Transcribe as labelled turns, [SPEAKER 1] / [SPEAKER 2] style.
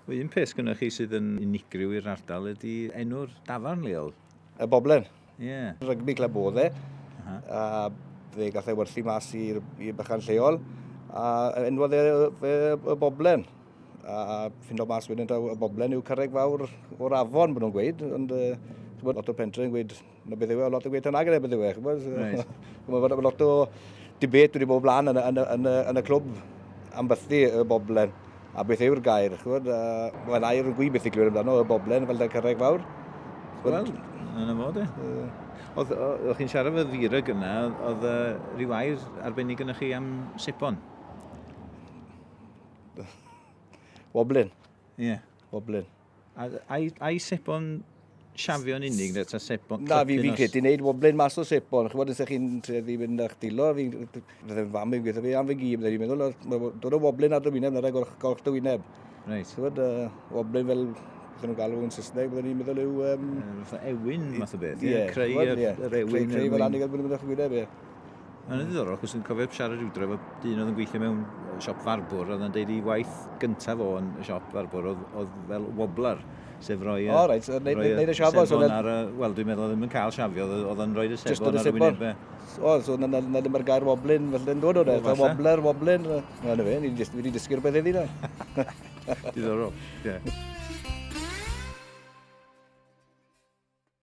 [SPEAKER 1] Un peth gynnwch chi sydd yn unigryw i'r ardal ydy enw'r dafarn leol.
[SPEAKER 2] Y Boblen.
[SPEAKER 1] Ie.
[SPEAKER 2] Rygbi cleb oedd e. A fe gath ei werthu mas i'r bychan lleol. A enwodd e y Boblen. A ffindo mas wedyn y Boblen yw carreg fawr o'r afon, bod nhw'n gweud. Ond lot o pentre yn gweud na beth yw e, lot o gweud yna gyda beth yw e. Mae lot o debate wedi bod blaen yn y clwb am bythu y Boblen. A beth yw'r gair, mae'n air yn gwy beth i glwyr amdano, y Boblen fel da carreg fawr.
[SPEAKER 1] Wel, yna fod e. Oedd chi'n siarad fy ddyrag yna, oedd rhyw air arbennig yna chi am sipon?
[SPEAKER 2] Woblen.
[SPEAKER 1] Ie.
[SPEAKER 2] Woblen.
[SPEAKER 1] A'i sipon siafio'n unig, ta sipon...
[SPEAKER 2] Na, fi'n credu wneud woblen mas o sipon. Chybod, ysych chi'n treddu fynd a'ch dilo, fydde'n fam fi'n gweithio fi am fy gym, dwi'n meddwl, dod o woblen ar dy wyneb, na'r golch dy wyneb.
[SPEAKER 1] Reit.
[SPEAKER 2] Chybod, woblen fel, beth nhw'n galw yn Saesneg, byddwn ni'n meddwl yw...
[SPEAKER 1] Ewin, math o beth,
[SPEAKER 2] creu
[SPEAKER 1] yr ewin.
[SPEAKER 2] Creu fel annig bod nhw'n ddech wyneb, ie.
[SPEAKER 1] Mae'n ddiddorol, achos yn cofio siarad rhyw dre, bod dyn oedd yn gweithio mewn siop farbwr, oedd yn deud i waith gyntaf o yn y siop farbwr, oedd fel woblar, sef roi...
[SPEAKER 2] O, reit, neud y siafo.
[SPEAKER 1] Wel, dwi'n meddwl ddim yn cael siafio, oedd yn rhoi y sebon ar y wynebau.
[SPEAKER 2] O, so na ddim ar gair woblin, fel yn dod o ne, wobler, woblin. Na, na fe, ni wedi dysgu'r beth eddi na.
[SPEAKER 1] Diddorol, ie.